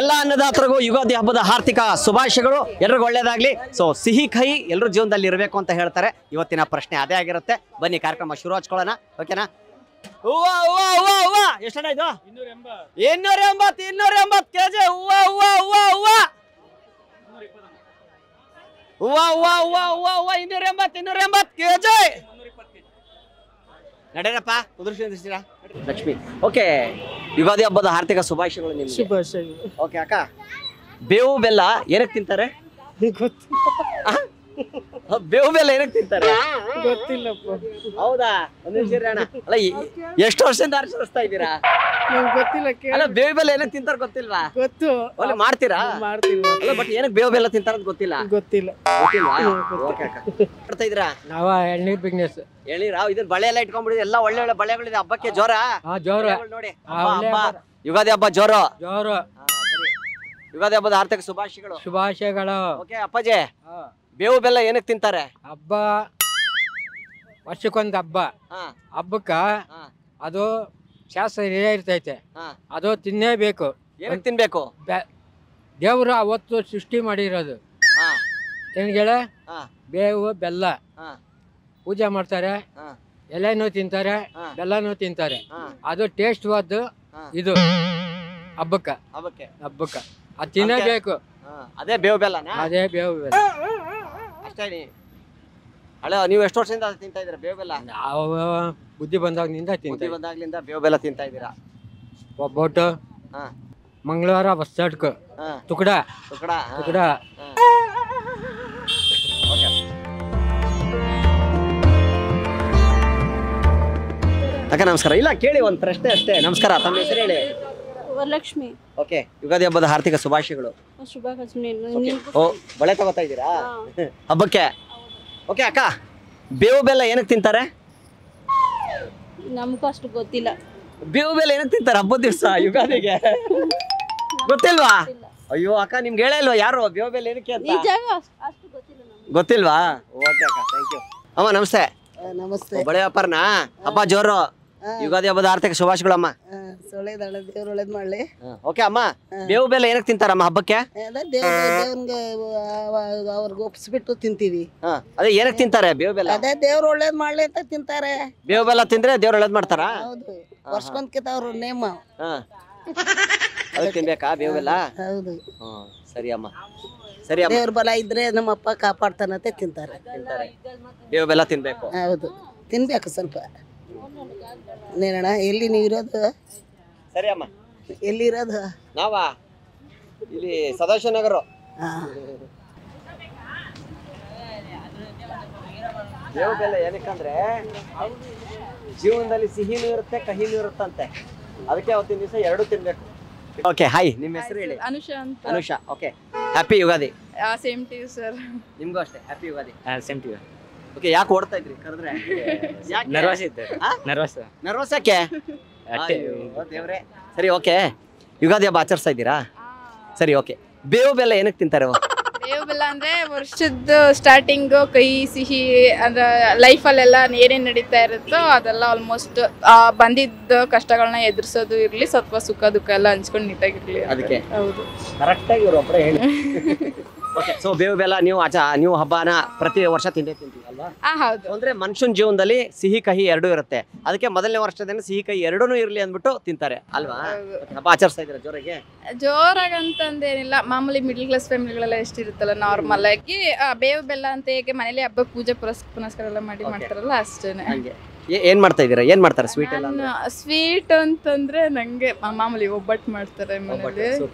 ಎಲ್ಲ ಅನ್ನದಾತರಿಗೂ ಯುಗಾದಿ ಹಬ್ಬದ ಆರ್ಥಿಕ ಶುಭಾಶಯಗಳು. ಎಲ್ರಿಗೂ ಒಳ್ಳೇದಾಗ್ಲಿ. ಸೊ ಸಿಹಿ ಕಹಿ ಎಲ್ಲರೂ ಜೀವನದಲ್ಲಿ ಇರಬೇಕು ಅಂತ ಹೇಳ್ತಾರೆ. ಇವತ್ತಿನ ಪ್ರಶ್ನೆ ಅದೇ ಆಗಿರುತ್ತೆ. ಬನ್ನಿ ಕಾರ್ಯಕ್ರಮ ಶುರು ಹಚ್ಕೊಳ್ಳೋಣ. ಓಕೆನಾ? ಎಷ್ಟಣ್ಣ ಇದು? 280 ಕೆಜಿ. ಹೂವ 280 ಕೆಜಿ. ನಡೆಯಪ್ಪ ಕುದುರ್ಸಿರ ಲಕ್ಷ್ಮಿ. ಓಕೆ, ಯುಗಾದಿ ಹಬ್ಬದ ಆರ್ಥಿಕ ಶುಭಾಶಯಗಳು ನಿಮ್ಗೆ. ಶುಭಾಶಯಗಳು. ಓಕೆ ಅಕ್ಕ, ಬೇವು ಬೆಲ್ಲ ಏನಕ್ಕೆ ತಿಂತಾರೆ? ಬೇವು ಬೆಲ್ಲ ಏನಕ್ಕೆ ತಿಂತಾರೆ? ಗೊತ್ತಿಲ್ಲಪ್ಪ. ಹೌದಾ? ಒಂದು ನಿಮಿಷ ಅಣ್ಣ. ಅಲ್ಲ, ಎಷ್ಟು ವರ್ಷದಿಂದ ಆಚರಿಸ್ತಾ ಇದ್ದೀರಾ? ಗೊತ್ತಿಲ್ಲ. ಅಲ್ಲ, ಬೇವು ಬೆಲ್ಲ ಏನಕ್ಕೆ ತಿಂತಾರ ಗೊತ್ತಿಲ್ವಾ? ಗೊತ್ತು. ಅಲ್ಲಿ ಮಾಡ್ತೀರಾ? ಮಾಡ್ತೀವಿ. ಅಲ್ಲ, ಬಟ್ ಏನಕ್ಕೆ ಬೇವು ಬೆಲ್ಲ ತಿಂತಾರ ಅಂತ ಗೊತ್ತಿಲ್ಲ. ಗೊತ್ತಿಲ್ಲ. ಓಕೆ ಅಕ್ಕ, ಮಾಡ್ತಾ ಇದ್ದೀರಾ? ನಾವ ಎಳ್ನೀರ್ ಬಿಸ್ನೆಸ್. ಎಳ್ನೀರಾ? ಇದನ್ನ ಬಳೆ ಎಲ್ಲ ಇಟ್ಕೊಂಡ್ಬಿಡಿದ್ರೆ ಎಲ್ಲ ಒಳ್ಳೆ ಒಳ್ಳೆ ಬಳೆಗಳಿದೆ. ಹಬ್ಬಕ್ಕೆ ಜೋರ ಜೋರ ನೋಡಿ. ಯುಗಾದಿ ಹಬ್ಬ ಜೋರು. ಜೋರ. ಯುಗಾದಿ ಹಬ್ಬದ ಆರ್ಥಿಕ ಶುಭಾಶಯಗಳು. ಶುಭಾಶಯಗಳು. ಓಕೆ ಅಪ್ಪಾಜಿ, ಬೇವು ಬೆಲ್ಲ ಏನಕ್ಕೆ ತಿಂತಾರೆ? ಹಬ್ಬ ವರ್ಷಕ್ಕೊಂದು ಹಬ್ಬ. ಹಬ್ಬಕ್ಕ ಅದು ಶಾಸ್ತ್ರ ಇರ್ತೈತೆ, ಅದು ತಿನ್ನೇಬೇಕು. ಏನಕ್ಕೆ ತಿನ್ಬೇಕು? ದೇವ್ರು ಅವತ್ತು ಸೃಷ್ಟಿ ಮಾಡಿರೋದು. ಏನ್ಗೆಳ ಬೇವು ಬೆಲ್ಲ ಪೂಜೆ ಮಾಡ್ತಾರೆ, ಎಲೆನೂ ತಿಂತಾರೆ, ಬೆಲ್ಲನೂ ತಿಂತಾರೆ. ಅದು ಟೇಸ್ಟ್ ವಾದ್ದು ಇದು ಹಬ್ಬಕ್ಕ. ಹಬ್ಬಕ್ಕ ಅದು ತಿನ್ನಬೇಕು. ಅದೇ ಬೇವು ಬೆಲ್ಲ. ಅದೇ ಬೇವು ಬೆಲ್ಲ ಅಷ್ಟೇ. ಹಳೆ ನೀವು ಎಷ್ಟು ವರ್ಷದಿಂದ ತಿಂತಾ ಇದ್ದೀರಾ ಬೇವು ಬೆಲ್ಲ? ನಾವು ಬುದ್ಧಿ ಬಂದಾಗಿನಿಂದ ತಿಂತೀವಿ. ಬಂದಾಗ್ಲಿಂದ ಬೇವು ಬೆಲ್ಲ ತಿಂತಾ ಇದ್ದೀರಾ? ಒಬ್ಬಟ್ಟು, ಮಂಗಳವಾರ ಬಸ್ಸಾಡ್ಕ, ತುಕಡ ತುಕಡ. ಅಕ್ಕ ನಮಸ್ಕಾರ. ಇಲ್ಲ ಕೇಳಿ ಒಂದು ಪ್ರಶ್ನೆ ಅಷ್ಟೇ. ನಮಸ್ಕಾರ, ತಮ್ಮ ಹೆಸರು ಹೇಳಿ? ವರಲಕ್ಷ್ಮಿ. ಓಕೆ, ಯುಗಾದಿ ಹಬ್ಬದ ಆರ್ಥಿಕ ಶುಭಾಶಯಗಳು. ಓ, ಬಳೆ ತಗೋತಾ ಇದ್ದೀರಾ ಹಬ್ಬಕ್ಕೆ? ಓಕೆ ಅಕ್ಕ, ಬೇವು ಬೆಲ್ಲ ಏನಕ್ಕೆ ತಿಂತಾರೆ? ನಮಗೂ ಅಷ್ಟು ಗೊತ್ತಿಲ್ಲ. ಬೇವು ಬೆಲ್ಲ ಏನಕ್ಕೆ ತಿಂತಾರೆ ಹಬ್ಬದ ದಿವಸ ಯುಗಾದಿಗೆ? ಗೊತ್ತಿಲ್ವಾ? ಅಯ್ಯೋ ಅಕ್ಕ, ನಿಮ್ಗೆ ಹೇಳಿಲ್ವಾ ಯಾರು ಬೇವು ಬೆಲ್ಲ ಏನಕ್ಕೆ ಅಂತ? ಗೊತ್ತಿಲ್ವಾ? ಓಕೆ ಅಕ್ಕ, ಥ್ಯಾಂಕ್ ಯು. ಅಮ್ಮ ನಮಸ್ತೆ. ನಮಸ್ತೆ. ಬಳೆ ವ್ಯಾಪಾರನಾ? ಹಬ್ಬ ಜೋರು. ಯುಗಾದಿ ಹಬ್ಬದ ಆರ್ಥಿಕ ಶುಭಾಶಯಗಳು ಅಮ್ಮ. ದೇವ್ರ ಒಳ್ಳೇದ್ ಮಾಡ್ಲಿ. ಓಕೆ ಅಮ್ಮ, ಬೇವು ಬೆಲ್ಲ ಏನಕ್ಕೆ ತಿಂತಾರಮ್ಮ ಹಬ್ಬಕ್ಕೆ? ದೇವ್ರಿಗೆ ಅವ್ರಿಗೆ ಒಪ್ಪಿಸ್ಬಿಟ್ಟು ತಿಂತೀವಿ. ಅದೇ ಏನಕ್ಕೆ ತಿಂತಾರೆ ಬೇವು ಬೆಲ್ಲ? ಅದೇ ದೇವ್ರ ಒಳ್ಳೇದ್ ಮಾಡ್ಲಿ ಅಂತ ತಿಂತಾರೆ. ಬೇವು ಬೆಲ್ಲ ತಿಂದ್ರೆ ದೇವ್ರ ಒಳ್ಳೇದ್ ಮಾಡ್ತಾರ? ಹೌದು, ವರ್ಷಕ್ಕೊಂದ್ಕಿತ ಅವ್ರ ನೇಮ. ಅದಕ್ಕೆ ತಿನ್ಬೇಕಾ ಬೇವು ಬೆಲ್ಲ? ಹೌದು. ಸರಿ ಅಮ್ಮ, ಸರಿ ಅಮ್ಮ. ದೇವ್ರ ಬಲ ಇದ್ರೆ ನಮ್ಮಪ್ಪ ಕಾಪಾಡ್ತಾನಂತೆ ತಿಂತಾರೆ. ಬೇವು ಬೆಲ್ಲ ತಿನ್ಬೇಕು. ಹೌದು, ತಿನ್ಬೇಕು ಸ್ವಲ್ಪ. ನೇನಣ್ಣ, ಎಲ್ಲಿ ನೀವು ಇರೋದು? ಸರಿ ಅಮ್ಮ. ಎಲ್ಲಿ ಇರೋದು? ನಾವಾ ಇಲ್ಲಿ ಸದಾಶಿವ ನಗರ. ಬೇವು ಬೆಲ್ಲ ಏನಕ್ಕಂದ್ರೆ ಜೀವನದಲ್ಲಿ ಸಿಹಿನೂ ಇರುತ್ತೆ ಕಹಿನೂ ಇರುತ್ತಂತೆ. ಅದಕ್ಕೆ ಅವತ್ತಿನ ದಿವಸ ಎರಡು ತಿನ್ಬೇಕು. ಓಕೆ, ಹಾಯ್, ನಿಮ್ಮ ಹೆಸರು ಹೇಳಿ? ಅನುಷಾ ಅಂತ. Anusha. Okay, happy Ugadi. Same to you sir. ನಿಮ್ಗೂ ಅಷ್ಟೇ happy Ugadi. Same to you. Okay, ಯಾಕೆ ಓಡ್ತಾ ಇದ್ರಿ ಕರೆದ್ರೆ? ನರ್ವಸ್ ಇದ್ದೆ. ನರ್ವಸ್ ಯಾಕೆ? ದೇವ್ರೆ. ಸರಿ, ಓಕೆ, ಯುಗಾದಿ ಹಬ್ಬ ಆಚರಿಸ್ತಾ ಇದ್ದೀರಾ? ಸರಿ, ಓಕೆ, ಬೇವು ಬೆಲ್ಲ ಏನಕ್ಕೆ ತಿಂತಾರೆ? ಬೇವು ಬೆಲ್ಲ ಅಂದ್ರೆ ವರ್ಷದ ಸ್ಟಾರ್ಟಿಂಗ್ ಕಹಿ ಸಿಹಿ ಅಂದ್ರೆ ಲೈಫಲ್ಲೆಲ್ಲ ಏನೇನು ನಡೀತಾ ಇರುತ್ತೋ ಅದೆಲ್ಲ ಆಲ್ಮೋಸ್ಟ್ ಬಂದಿದ್ದ ಕಷ್ಟಗಳನ್ನ ಎದುರಿಸೋದು ಇರ್ಲಿ, ಸ್ವಲ್ಪ ಸುಖ ದುಃಖ ಎಲ್ಲ ಹಂಚ್ಕೊಂಡು ನೀಟಾಗಿರ್ಲಿ ಅದಕ್ಕೆ. ಹೌದು, ಕರೆಕ್ಟಾಗಿ ಇವರು ಒಬ್ಬರೇ ಹೇಳಿ. ಓಕೆ, ಸೊ ಬೇವು ಬೆಲ್ಲ ನೀವು ಹಬ್ಬನ ಪ್ರತಿ ವರ್ಷ ತಿಂತೀವಿ ಅಲ್ವಾ? ಹೌದು. ಅಂದ್ರೆ ಮನುಷ್ಯನ ಜೀವನದಲ್ಲಿ ಸಿಹಿ ಕಹಿ ಎರಡೂ ಇರುತ್ತೆ. ಅದಕ್ಕೆ ಮೊದಲನೇ ವರ್ಷದಿಂದ ಸಿಹಿ ಕಹಿ ಎರಡೂ ಇರ್ಲಿ ಅಂದ್ಬಿಟ್ಟು ತಿಂತಾರೆ ಅಲ್ವಾ? ಹಬ್ಬ ಆಚರಿಸ್ತಾ ಇದ್ದೀರಾ ಜೋರಾಗಿ? ಜೋರಾಗಂತಂದೇನಿಲ್ಲ, ಮಾಮೂಲಿ ಮಿಡ್ಲ್ ಕ್ಲಾಸ್ ಫ್ಯಾಮಿಲಿಗಳೆಲ್ಲ ಎಷ್ಟಿರುತ್ತಲ್ಲ ನಾರ್ಮಲ್ ಆಗಿ ಬೇವು ಬೆಲ್ಲ ಅಂತ ಹೇಗೆ ಮನೇಲಿ ಹಬ್ಬ ಪೂಜೆ ಪುನಸ್ಕಾರ ಎಲ್ಲ ಮಾಡ್ತಾರಲ್ಲ ಅಷ್ಟೇನೆ. ಏನ್ ಮಾಡ್ತಾ ಇದೀರಾ? ಏನ್ ಮಾಡ್ತಾರೆ ಸ್ವೀಟ್ ಎಲ್ಲ? ಸ್ವೀಟ್ ಅಂತಂದ್ರೆ ನಂಗೆ ಮಾಮೂಲಿ ಒಬ್ಬಟ್ಟು ಮಾಡ್ತಾರೆ ಮನೇಲಿ.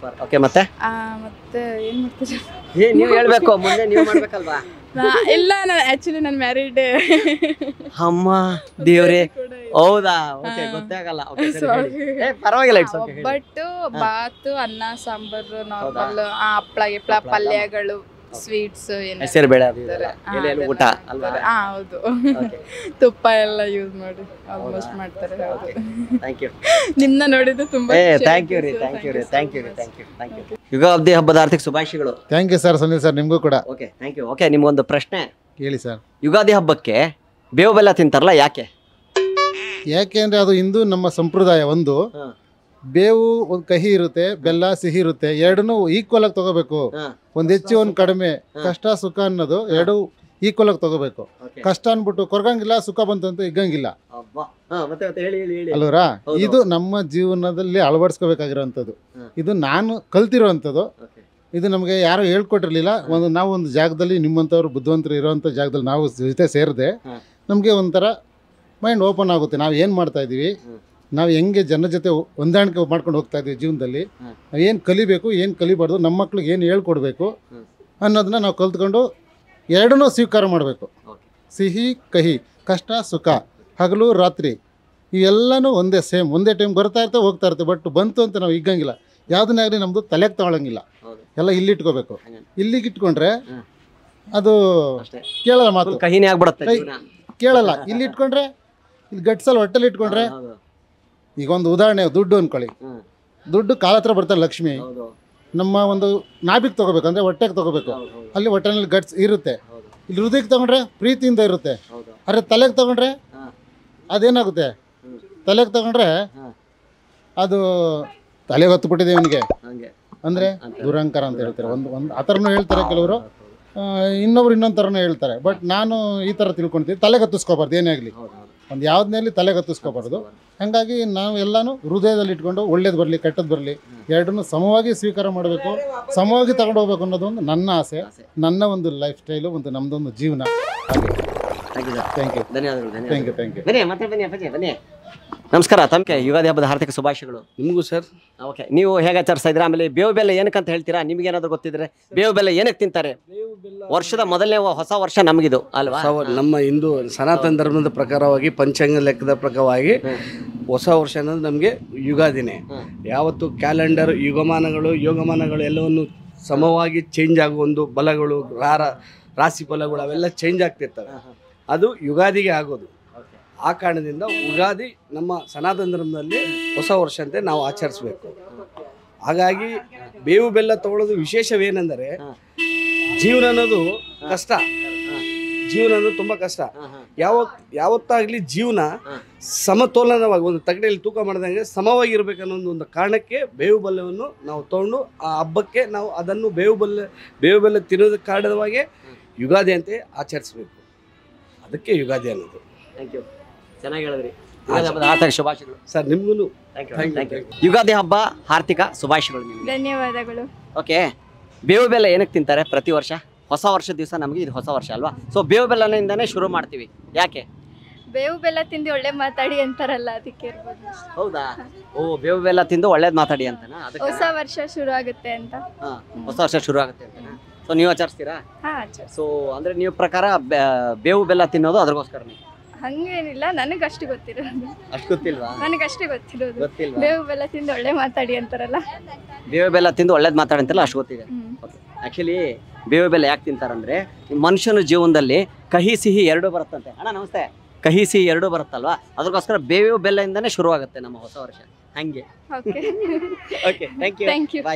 ಓಕೆ, ಮತ್ತೆ ಏನ್ ಮಾಡ್ತಾರೆ? ನೀವು ಹೇಳ್ಬೇಕು, ಮುಂದೆ ನೀವು ಮಾಡ್ಬೇಕಲ್ವಾ? ಇಲ್ಲ, ಆಕ್ಚುಲಿ ನಾನು ಮ್ಯಾರಿಡ್. ಅಮ್ಮ ದೇವ್ರೆ, ಹೌದಾ? ಓಕೆ, ಗೊತ್ತೇ ಆಗಲ್ಲ. ಪರವಾಗಿಲ್ಲ. ಒಬ್ಬಟ್ಟು, ಬಾತು, ಅನ್ನ ಸಾಂಬಾರು, ನಾರ್ಮಲ್ ಹಪ್ಪಳ ಗಿಪ್ಪಳ, ಪಲ್ಯಗಳು, ಸ್ವೀಟ್ಸ್, ಹೆಸರು ಬೇಳೆ ಊಟ ಅಲ್ವಾ? ಹೌದು, ತುಪ್ಪ ಎಲ್ಲ ಯೂಸ್ ಮಾಡಿ ಆಲ್ಮೋಸ್ಟ್ ಮಾಡ್ತಾರೆ. ಹೌದು, ಥ್ಯಾಂಕ್ ಯು. ನಿಮ್ನ ನೋಡಿದ್ದು ತುಂಬಾ ಥ್ಯಾಂಕ್ ಯು. ಯುಗಾದಿ ಹಬ್ಬದ ಆರ್ಥಿಕ ಶುಭಾಶಯಗಳು. Thank you sir. Sunil sir, ನಿಮಗೂ ಕೂಡ. Okay, thank you. ಓಕೆ, ನಿಮ್ಗೊಂದು ಪ್ರಶ್ನೆ ಹೇಳಿ ಸರ್. ಯುಗಾದಿ ಹಬ್ಬಕ್ಕೆ ಬೇವು ಬೆಲ್ಲ ತಿಂತಾರಲ್ಲ ಯಾಕೆ? ಯಾಕೆ ಅಂದ್ರೆ ಅದು ಹಿಂದೂ ನಮ್ಮ ಸಂಪ್ರದಾಯ ಒಂದು. ಬೇವು ಒಂದು ಕಹಿ ಇರುತ್ತೆ, ಬೆಲ್ಲ ಸಿಹಿ ಇರುತ್ತೆ, ಎರಡನ್ನೂ ಈಕ್ವಲ್ ಆಗಿ ತಗೋಬೇಕು. ಒಂದು ಹೆಚ್ಚು ಒಂದು ಕಡಿಮೆ, ಕಷ್ಟ ಸುಖ ಅನ್ನೋದು ಎರಡು ಈಕ್ವಲ್ ಆಗಿ ತಗೋಬೇಕು. ಕಷ್ಟ ಅನ್ಬಿಟ್ಟು ಕೊರಗಂಗಿಲ್ಲ, ಸುಖ ಬಂತು ಅಂತ ಇಗ್ಗಂಗಿಲ್ಲ ಅಲ್ವರಾ? ಇದು ನಮ್ಮ ಜೀವನದಲ್ಲಿ ಅಳವಡಿಸ್ಕೋಬೇಕಾಗಿರೋಂಥದ್ದು. ಇದು ನಾನು ಕಲ್ತಿರೋವಂಥದ್ದು. ಇದು ನಮಗೆ ಯಾರು ಹೇಳ್ಕೊಟ್ಟಿರ್ಲಿಲ್ಲ. ನಾವು ಒಂದು ಜಾಗದಲ್ಲಿ ನಿಮ್ಮಂಥವ್ರು ಬುದ್ಧಿವಂತರು ಇರೋವಂಥ ಜಾಗದಲ್ಲಿ ನಾವು ಜೊತೆ ಸೇರಿದೆ ನಮಗೆ ಒಂಥರ ಮೈಂಡ್ ಓಪನ್ ಆಗುತ್ತೆ. ನಾವು ಏನು ಮಾಡ್ತಾ ಇದ್ದೀವಿ, ನಾವು ಹೆಂಗೆ ಜನ ಜೊತೆ ಹೊಂದಾಣಿಕೆ ಮಾಡ್ಕೊಂಡು ಹೋಗ್ತಾ ಇದ್ದೀವಿ ಜೀವನದಲ್ಲಿ, ನಾವು ಏನು ಕಲಿಬೇಕು, ಏನು ಕಲಿಬಾರ್ದು, ನಮ್ಮ ಮಕ್ಳಿಗೆ ಏನು ಹೇಳ್ಕೊಡ್ಬೇಕು ಅನ್ನೋದನ್ನ ನಾವು ಕಲ್ತ್ಕೊಂಡು ಎರಡನ್ನೂ ಸ್ವೀಕಾರ ಮಾಡಬೇಕು. ಸಿಹಿ ಕಹಿ, ಕಷ್ಟ ಸುಖ, ಹಗಲು ರಾತ್ರಿ ಇವೆಲ್ಲನೂ ಒಂದೇ ಸೇಮ್, ಒಂದೇ ಟೈಮ್ ಬರ್ತಾ ಇರ್ತವೆ ಹೋಗ್ತಾ ಇರ್ತವೆ. ಬಟ್ ಬಂತು ಅಂತ ನಾವು ಇಗ್ಗಂಗಿಲ್ಲ. ಯಾವುದನ್ನೇ ಆಗಲಿ ನಮ್ಮದು ತಲೆಗೆ ತಗೊಳಂಗಿಲ್ಲ. ಎಲ್ಲ ಇಲ್ಲಿಟ್ಕೋಬೇಕು. ಇಲ್ಲಿಗೆ ಇಟ್ಕೊಂಡ್ರೆ ಅದು ಕೇಳಲ್ಲ, ಮಾತು ಕಹಿನೇ ಆಗ್ಬಿಡುತ್ತೆ, ಕೇಳಲ್ಲ. ಇಲ್ಲಿ ಇಟ್ಕೊಂಡ್ರೆ ಇಲ್ಲಿ ಗಟ್ಸಲ್ಲಿ ಹೊಟ್ಟೆಲಿ ಇಟ್ಕೊಂಡ್ರೆ, ಈಗ ಒಂದು ಉದಾಹರಣೆ, ದುಡ್ಡು ಅನ್ಕೊಳ್ಳಿ. ದುಡ್ಡು ಕಾಲ ಹತ್ರ ಬರ್ತಾರೆ ಲಕ್ಷ್ಮಿ. ನಮ್ಮ ಒಂದು ನಾಭಿಗೆ ತೊಗೋಬೇಕು ಅಂದರೆ ಹೊಟ್ಟೆಗೆ ತೊಗೋಬೇಕು, ಅಲ್ಲಿ ಹೊಟ್ಟೆನಲ್ಲಿ ಗಟ್ಸ್ ಇರುತ್ತೆ. ಇಲ್ಲಿ ಹೃದಯಕ್ಕೆ ತೊಗೊಂಡ್ರೆ ಪ್ರೀತಿಯಿಂದ ಇರುತ್ತೆ. ಆದರೆ ತಲೆಗೆ ತೊಗೊಂಡ್ರೆ ಅದೇನಾಗುತ್ತೆ, ತಲೆಗೆ ತೊಗೊಂಡ್ರೆ ಅದು ತಲೆಗೆ ಹೊತ್ತುಬಿಟ್ಟಿದೆ ಇವನಿಗೆ ಅಂದರೆ ದುರಂಕಾರ ಅಂತ ಹೇಳ್ತಾರೆ. ಒಂದು ಆ ಥರನೂ ಹೇಳ್ತಾರೆ ಕೆಲವರು, ಇನ್ನೊಬ್ರು ಇನ್ನೊಂದು ಥರನೂ ಹೇಳ್ತಾರೆ. ಬಟ್ ನಾನು ಈ ಥರ ತಿಳ್ಕೊಳ್ತೀನಿ, ತಲೆಗೆ ಹತ್ತಿಸ್ಕೋಬಾರ್ದು ಏನೇ ಆಗಲಿ, ಒಂದು ಯಾವುದನ್ನೇ ತಲೆಗೆ ಹತ್ತಿಸ್ಕೋಬಾರ್ದು. ಹಾಗಾಗಿ ನಾವು ಎಲ್ಲನೂ ಹೃದಯದಲ್ಲಿ ಇಟ್ಕೊಂಡು ಒಳ್ಳೇದು ಬರಲಿ ಕೆಟ್ಟದ್ದು ಬರಲಿ ಎರಡನ್ನೂ ಸಮವಾಗಿ ಸ್ವೀಕಾರ ಮಾಡಬೇಕು, ಸಮವಾಗಿ ತಗೊಂಡು ಹೋಗ್ಬೇಕು ಅನ್ನೋದೊಂದು ನನ್ನ ಆಸೆ, ನನ್ನ ಒಂದು ಲೈಫ್ ಸ್ಟೈಲು, ಒಂದು ನಮ್ಮದೊಂದು ಜೀವನ. ಥ್ಯಾಂಕ್ ಯು, ಧನ್ಯವಾದಗಳು. Thank you, thank you. ಬನ್ನಿ ಮತ್ತೆ ಬನ್ನಿ ಅಪ್ಪಾಜಿ, ಬನ್ನಿ. ನಮಸ್ಕಾರ. ತಮಗೆ ಯುಗಾದಿ ಹಬ್ಬದ ಹಾರ್ದಿಕ ಶುಭಾಶಯಗಳು. ನಿಮಗೂ ಸರ್. ಓಕೆ, ನೀವು ಹೇಗೆ ಆಚರಿಸ್ತಾ ಇದ್ದೀರಾ? ಆಮೇಲೆ ಬೇವು ಬೆಲ್ಲ ಏನಕ್ಕೆ ಅಂತ ಹೇಳ್ತೀರಾ? ನಿಮ್ಗೆ ಏನಾದ್ರು ಗೊತ್ತಿದ್ರೆ ಬೇವು ಬೆಲ್ಲ ಏನಕ್ಕೆ ತಿಂತಾರೆ? ವರ್ಷದ ಮೊದಲನೇ ಹೊಸ ವರ್ಷ ನಮಗಿದು ಅಲ್ವಾ? ನಮ್ಮ ಹಿಂದೂ ಸನಾತನ ಧರ್ಮದ ಪ್ರಕಾರವಾಗಿ, ಪಂಚಾಂಗ ಲೆಕ್ಕದ ಪ್ರಕಾರವಾಗಿ ಹೊಸ ವರ್ಷ ಅನ್ನೋದು ನಮಗೆ ಯುಗಾದಿನೇ. ಯಾವತ್ತು ಕ್ಯಾಲೆಂಡರ್ ಯೋಗಮಾನಗಳು ಎಲ್ಲವನ್ನು ಸಮವಾಗಿ ಚೇಂಜ್ ಆಗುವ ಒಂದು ಬಲಗಳು, ರಾಶಿ ಫಲಗಳು ಅವೆಲ್ಲ ಚೇಂಜ್ ಆಗ್ತಿರ್ತವೆ. ಅದು ಯುಗಾದಿಗೆ ಆಗೋದು. ಆ ಕಾರಣದಿಂದ ಯುಗಾದಿ ನಮ್ಮ ಸನಾತನ ಧರ್ಮದಲ್ಲಿ ಹೊಸ ವರ್ಷ ಅಂತ ನಾವು ಆಚರಿಸಬೇಕು. ಹಾಗಾಗಿ ಬೇವು ಬೆಲ್ಲ ತಗೊಳ್ಳೋದು ವಿಶೇಷವೇನೆಂದರೆ, ಜೀವನ ಅನ್ನೋದು ಕಷ್ಟ, ಜೀವನ ಅನ್ನೋದು ತುಂಬ ಕಷ್ಟ. ಯಾವತ್ತಾಗಲಿ ಜೀವನ ಸಮತೋಲನವಾಗಿ ಒಂದು ತಗಡೆಯಲ್ಲಿ ತೂಕ ಮಾಡಿದಂಗೆ ಸಮವಾಗಿರ್ಬೇಕನ್ನೋ ಒಂದು ಕಾರಣಕ್ಕೆ ಬೇವು ಬೆಲ್ಲವನ್ನು ನಾವು ತೊಗೊಂಡು ಆ ಹಬ್ಬಕ್ಕೆ ನಾವು ಅದನ್ನು ಬೇವು ಬೆಲ್ಲ ತಿನ್ನೋದಕ್ಕೆ ಕಾರಣವಾಗಿ ಯುಗಾದಿ ಅಂತ ಆಚರಿಸಬೇಕು. ಅದಕ್ಕೆ ಯುಗಾದಿ ಅನ್ನೋದು. ಥ್ಯಾಂಕ್ ಯು, ಚೆನ್ನಾಗಿ ಹೇಳಿದ್ರಿ. ಯುಗಾದಿ ಹಬ್ಬದ ಹಾರ್ದಿಕ ಶುಭಾಶಯಗಳು ಸರ್. ನಿಮ್ಗೂ ಯುಗಾದಿ ಹಬ್ಬ ಹಾರ್ದಿಕ ಶುಭಾಶಯಗಳು ನಿಮಗೆ. ಧನ್ಯವಾದಗಳು. ಓಕೆ, ಬೇವು ಬೆಲ್ಲ ಏನಕ್ಕೆ ತಿಂತಾರೆ ಪ್ರತಿ ವರ್ಷ? ಹೊಸ ವರ್ಷದ ದಿವಸ ನಮಗೆ ಇದು ಹೊಸ ವರ್ಷ ಅಲ್ವಾ? ಸೊ ಬೇವು ಬೆಲ್ಲನಿಂದನೇ ಶುರು ಮಾಡ್ತೀವಿ. ಯಾಕೆ? ಬೇವು ಬೆಲ್ಲ ತಿಂದು ಒಳ್ಳೆ ಮಾತಾಡಿ ಅಂತಾರಲ್ಲ, ಅದಕ್ಕೆ ಇರ್ಬೋದು. ಹೌದಾ? ಓ, ಬೇವು ಬೆಲ್ಲ ತಿಂದು ಒಳ್ಳೇದು ಮಾತಾಡಿ ಅಂತನಾ? ಹೊಸ ವರ್ಷ ಶುರು ಆಗುತ್ತೆ ಅಂತ. ಹೊಸ ವರ್ಷ ಶುರು ಆಗುತ್ತೆ ಅಂತನಾ? ಸೊ ನೀವು ಆಚರಿಸ್ತೀರಾ? ಸೊ ಅಂದ್ರೆ ನೀವು ಪ್ರಕಾರ ಬೇವು ಬೆಲ್ಲ ತಿನ್ನೋದು ಅದ್ರಗೋಸ್ಕರನೇ? ಹಂಗೇನಿಲ್ಲ, ನನಗಷ್ಟು ಗೊತ್ತಿರೋದು. ಅಷ್ಟು ಗೊತ್ತಿಲ್ವಾ? ನನಗಷ್ಟೇ ಗೊತ್ತಿರೋದು. ಗೊತ್ತಿಲ್ವಾ? ಬೇವು ಬೆಲ್ಲ ತಿಂದು ಒಳ್ಳೆ ಮಾತಾಡಿ ಅಂತಾರಲ್ಲ, ಬೇವು ಬೆಲ್ಲ ತಿಂದು ಒಳ್ಳೇದು ಮಾತಾಡಿ ಅಂತೆಲ್ಲ ಅಷ್ಟು ಗೊತ್ತಿದೆ. ಆಕ್ಚುಲಿ ಬೇವು ಬೆಲ್ಲ ಯಾಕೆ ತಿಂತಾರಂದ್ರೆ, ಮನುಷ್ಯನ ಜೀವನದಲ್ಲಿ ಕಹಿ ಸಿಹಿ ಎರಡೂ ಬರುತ್ತಂತೆ. ಅಣ್ಣ ನಮಸ್ತೆ. ಕಹಿ ಸಿಹಿ ಎರಡೂ ಬರುತ್ತಲ್ವಾ, ಅದಕ್ಕೋಸ್ಕರ ಬೇವು ಬೆಲ್ಲದಿಂದನೇ ಶುರು ಆಗುತ್ತೆ ನಮ್ಮ ಹೊಸ ವರ್ಷ. ಹಂಗೆ. Okay, thank you. Thank you. Bye.